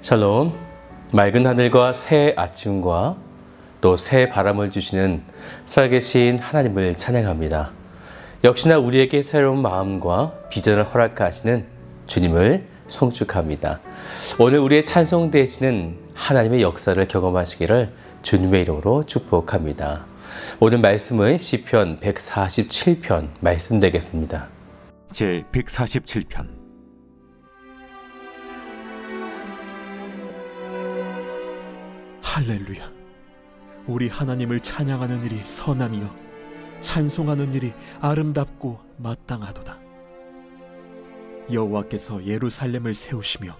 샬롬, 맑은 하늘과 새 아침과 또 새 바람을 주시는 살아계신 하나님을 찬양합니다. 역시나 우리에게 새로운 마음과 비전을 허락하시는 주님을 송축합니다. 오늘 우리의 찬송 되시는 하나님의 역사를 경험하시기를 주님의 이름으로 축복합니다. 오늘 말씀은 시편 147편 말씀 되겠습니다. 제 147편. 할렐루야. 우리 하나님을 찬양하는 일이 선함이요 찬송하는 일이 아름답고 마땅하도다. 여호와께서 예루살렘을 세우시며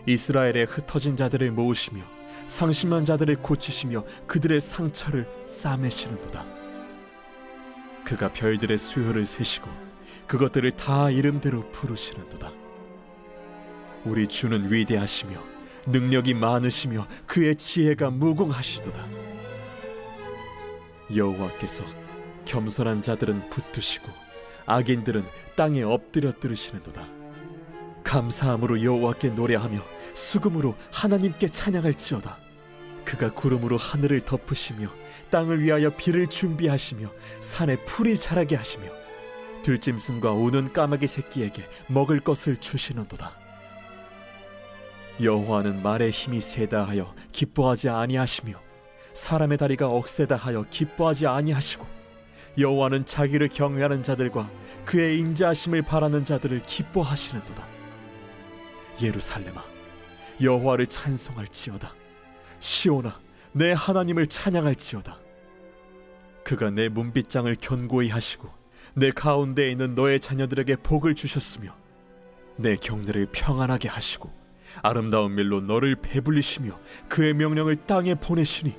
이스라엘의 흩어진 자들을 모으시며 상심한 자들을 고치시며 그들의 상처를 싸매시는도다. 그가 별들의 수요를 세시고 그것들을 다 이름대로 부르시는도다. 우리 주는 위대하시며 능력이 많으시며 그의 지혜가 무궁하시도다. 여호와께서 겸손한 자들은 붙드시고 악인들은 땅에 엎드려 들으시는도다. 감사함으로 여호와께 노래하며 수금으로 하나님께 찬양할지어다. 그가 구름으로 하늘을 덮으시며 땅을 위하여 비를 준비하시며 산에 풀이 자라게 하시며 들짐승과 우는 까마귀 새끼에게 먹을 것을 주시는도다. 여호와는 말의 힘이 세다 하여 기뻐하지 아니하시며 사람의 다리가 억세다 하여 기뻐하지 아니하시고 여호와는 자기를 경외하는 자들과 그의 인자하심을 바라는 자들을 기뻐하시는도다. 예루살렘아, 여호와를 찬송할지어다. 시온아, 내 하나님을 찬양할지어다. 그가 내 문빗장을 견고히 하시고 내 가운데에 있는 너의 자녀들에게 복을 주셨으며 내 경내를 평안하게 하시고 아름다운 밀로 너를 배불리시며 그의 명령을 땅에 보내시니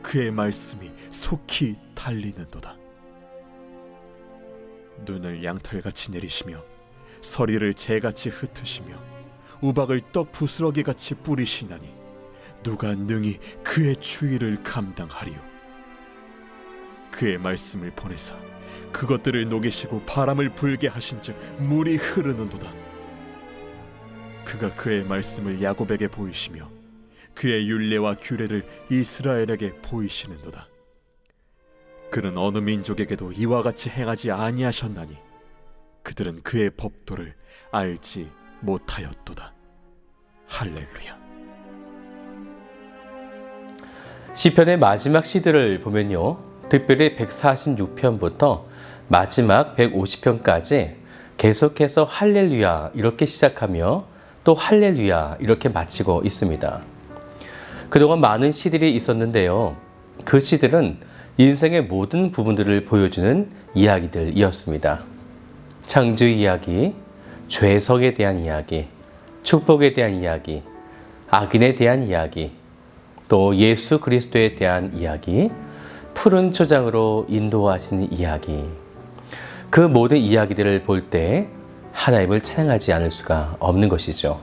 그의 말씀이 속히 달리는도다. 눈을 양털같이 내리시며 서리를 재같이 흩으시며 우박을 떡 부스러기같이 뿌리시나니 누가 능히 그의 추위를 감당하리요. 그의 말씀을 보내사 그것들을 녹이시고 바람을 불게 하신즉 물이 흐르는도다. 그가 그의 말씀을 야곱에게 보이시며 그의 율례와 규례를 이스라엘에게 보이시는도다. 그는 어느 민족에게도 이와 같이 행하지 아니하셨나니 그들은 그의 법도를 알지 못하였도다. 할렐루야. 시편의 마지막 시들을 보면요, 특별히 146편부터 마지막 150편까지 계속해서 할렐루야 이렇게 시작하며 또 할렐루야 이렇게 마치고 있습니다. 그동안 많은 시들이 있었는데요, 그 시들은 인생의 모든 부분들을 보여주는 이야기들이었습니다. 창조 이야기, 죄성에 대한 이야기, 축복에 대한 이야기, 악인에 대한 이야기, 또 예수 그리스도에 대한 이야기, 푸른 초장으로 인도하시는 이야기. 그 모든 이야기들을 볼 때 하나님을 찬양하지 않을 수가 없는 것이죠.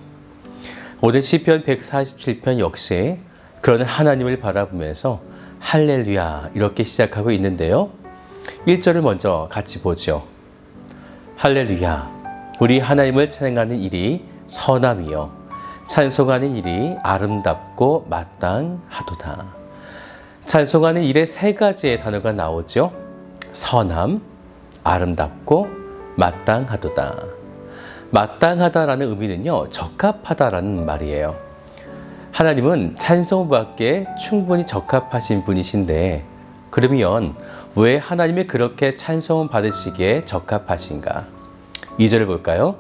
오늘 시편 147편 역시 그런 하나님을 바라보면서 할렐루야 이렇게 시작하고 있는데요, 1절을 먼저 같이 보죠. 할렐루야, 우리 하나님을 찬양하는 일이 선함이요 찬송하는 일이 아름답고 마땅하도다. 찬송하는 일에 세 가지의 단어가 나오죠. 선함, 아름답고 마땅하도다. 마땅하다라는 의미는요, 적합하다라는 말이에요. 하나님은 찬송받기에 충분히 적합하신 분이신데, 그러면 왜 하나님이 그렇게 찬송 받으시기에 적합하신가? 2절을 볼까요?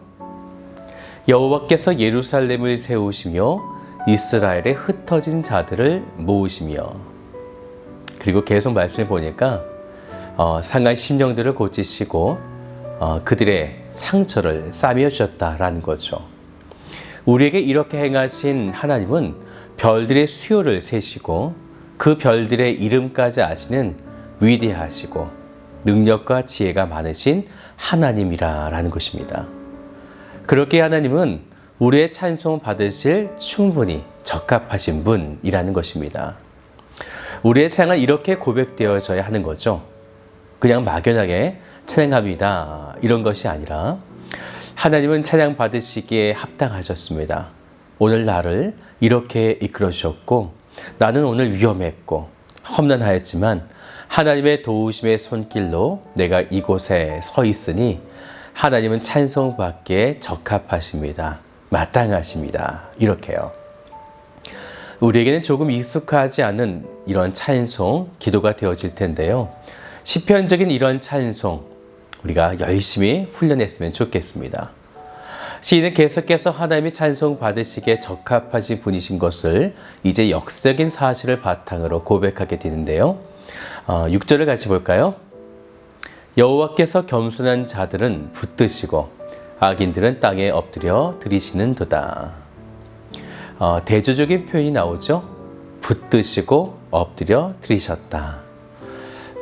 여호와께서 예루살렘을 세우시며 이스라엘의 흩어진 자들을 모으시며. 그리고 계속 말씀을 보니까 상한 심령들을 고치시고 그들의 상처를 싸매어 주셨다라는 거죠. 우리에게 이렇게 행하신 하나님은 별들의 수요를 세시고 그 별들의 이름까지 아시는 위대하시고 능력과 지혜가 많으신 하나님이라는 것입니다. 그렇게 하나님은 우리의 찬송 받으실 충분히 적합하신 분이라는 것입니다. 우리의 찬양은 이렇게 고백되어져야 하는 거죠. 그냥 막연하게 찬양합니다 이런 것이 아니라 하나님은 찬양 받으시기에 합당하셨습니다. 오늘 나를 이렇게 이끌어 주셨고 나는 오늘 위험했고 험난하였지만 하나님의 도우심의 손길로 내가 이곳에 서 있으니 하나님은 찬송받기에 적합하십니다. 마땅하십니다. 이렇게요. 우리에게는 조금 익숙하지 않은 이런 찬송, 기도가 되어질 텐데요. 시편적인 이런 찬송 우리가 열심히 훈련했으면 좋겠습니다. 시인은 계속해서 하나님의 찬송 받으시기에 적합하신 분이신 것을 이제 역사적인 사실을 바탕으로 고백하게 되는데요. 6절을 같이 볼까요? 여호와께서 겸손한 자들은 붙드시고 악인들은 땅에 엎드려 들이시는도다. 대조적인 표현이 나오죠. 붙드시고 엎드려 들이셨다.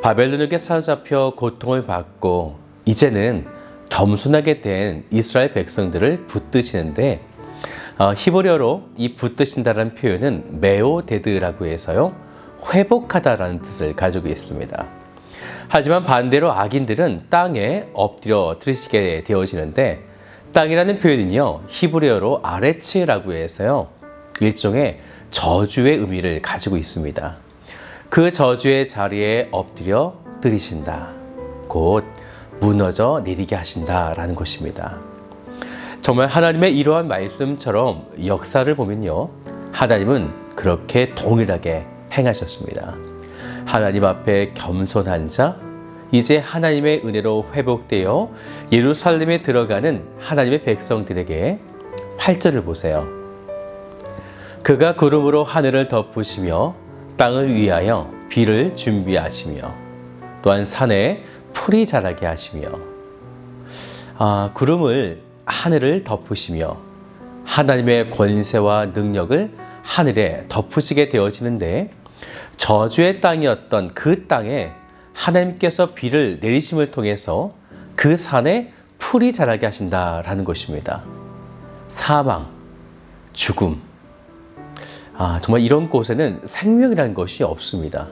바벨론에게 사로잡혀 고통을 받고 이제는 겸손하게 된 이스라엘 백성들을 붙드시는데 히브리어로 이 붙드신다라는 표현은 메오데드라고 해서요. 회복하다라는 뜻을 가지고 있습니다. 하지만 반대로 악인들은 땅에 엎드려 들으시게 되어지는데 땅이라는 표현은요. 히브리어로 아레츠라고 해서요. 일종의 저주의 의미를 가지고 있습니다. 그 저주의 자리에 엎드려 들이신다. 곧 무너져 내리게 하신다라는 것입니다. 정말 하나님의 이러한 말씀처럼 역사를 보면요. 하나님은 그렇게 동일하게 행하셨습니다. 하나님 앞에 겸손한 자, 이제 하나님의 은혜로 회복되어 예루살렘에 들어가는 하나님의 백성들에게 8절을 보세요. 그가 구름으로 하늘을 덮으시며 땅을 위하여 비를 준비하시며 또한 산에 풀이 자라게 하시며 구름을 하늘을 덮으시며 하나님의 권세와 능력을 하늘에 덮으시게 되어지는데 저주의 땅이었던 그 땅에 하나님께서 비를 내리심을 통해서 그 산에 풀이 자라게 하신다라는 것입니다. 사망, 죽음. 정말 이런 곳에는 생명이라는 것이 없습니다.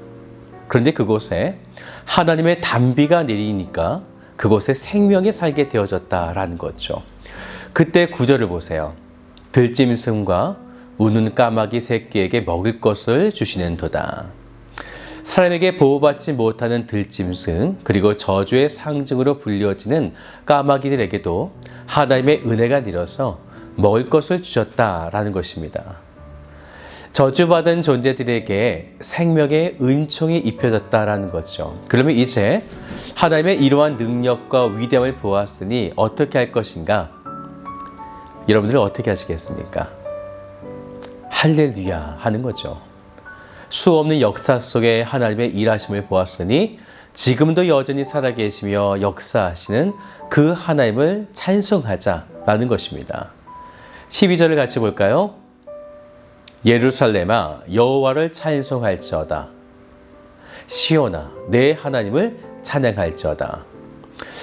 그런데 그곳에 하나님의 단비가 내리니까 그곳에 생명이 살게 되어졌다라는 거죠. 그때 구절을 보세요. 들짐승과 우는 까마귀 새끼에게 먹을 것을 주시는도다. 사람에게 보호받지 못하는 들짐승 그리고 저주의 상징으로 불려지는 까마귀들에게도 하나님의 은혜가 내려서 먹을 것을 주셨다라는 것입니다. 저주받은 존재들에게 생명의 은총이 입혀졌다라는 거죠. 그러면 이제 하나님의 이러한 능력과 위대함을 보았으니 어떻게 할 것인가? 여러분들은 어떻게 하시겠습니까? 할렐루야 하는 거죠. 수없는 역사 속에 하나님의 일하심을 보았으니 지금도 여전히 살아계시며 역사하시는 그 하나님을 찬송하자라는 것입니다. 12절을 같이 볼까요? 예루살렘아 여호와를 찬송할지어다. 시온아 내 하나님을 찬양할지어다.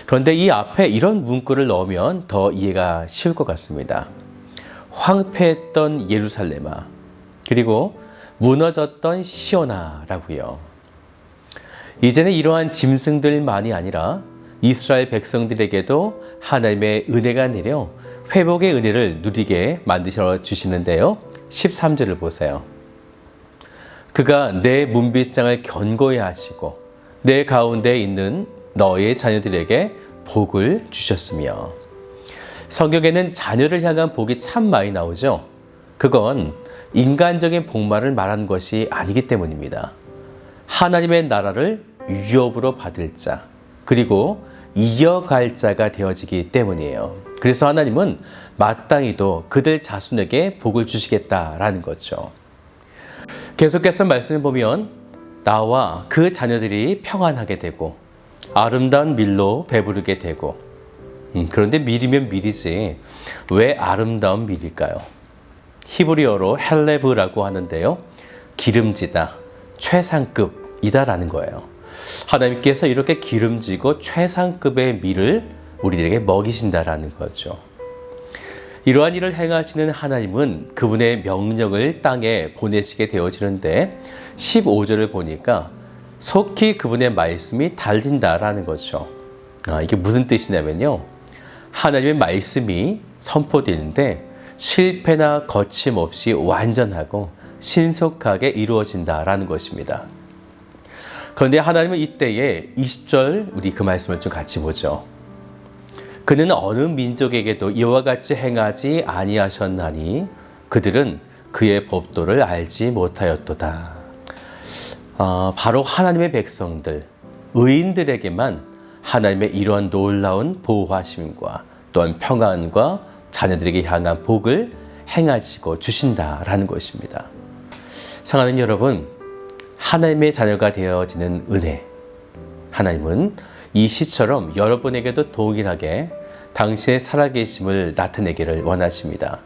그런데 이 앞에 이런 문구를 넣으면 더 이해가 쉬울 것 같습니다. 황폐했던 예루살렘아 그리고 무너졌던 시온아라고요. 이제는 이러한 짐승들만이 아니라 이스라엘 백성들에게도 하나님의 은혜가 내려 회복의 은혜를 누리게 만드셔 주시는데요. 13절을 보세요. 그가 내 문빗장을 견고히 하시고 내 가운데 있는 너의 자녀들에게 복을 주셨으며. 성경에는 자녀를 향한 복이 참 많이 나오죠. 그건 인간적인 복만을 말하는 것이 아니기 때문입니다. 하나님의 나라를 유업으로 받을 자 그리고 이어갈 자가 되어지기 때문이에요. 그래서 하나님은 마땅히도 그들 자손에게 복을 주시겠다라는 거죠. 계속해서 말씀을 보면 나와 그 자녀들이 평안하게 되고 아름다운 밀로 배부르게 되고 그런데 밀이면 밀이지 왜 아름다운 밀일까요? 히브리어로 헬레브라고 하는데요. 기름지다, 최상급이다라는 거예요. 하나님께서 이렇게 기름지고 최상급의 밀을 우리들에게 먹이신다라는 거죠. 이러한 일을 행하시는 하나님은 그분의 명령을 땅에 보내시게 되어지는데 15절을 보니까 속히 그분의 말씀이 달린다라는 거죠. 이게 무슨 뜻이냐면요. 하나님의 말씀이 선포되는데 실패나 거침없이 완전하고 신속하게 이루어진다라는 것입니다. 그런데 하나님은 이때에 20절 우리 그 말씀을 좀 같이 보죠. 그는 어느 민족에게도 이와 같이 행하지 아니하셨나니 그들은 그의 법도를 알지 못하였도다. 바로 하나님의 백성들, 의인들에게만 하나님의 이러한 놀라운 보호하심과 또한 평안과 자녀들에게 향한 복을 행하시고 주신다라는 것입니다. 사랑하는 여러분, 하나님의 자녀가 되어지는 은혜, 하나님은 이 시처럼 여러분에게도 동일하게 당신의 살아계심을 나타내기를 원하십니다.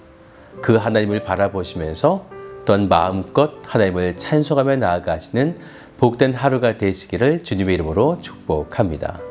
그 하나님을 바라보시면서 또한 마음껏 하나님을 찬송하며 나아가시는 복된 하루가 되시기를 주님의 이름으로 축복합니다.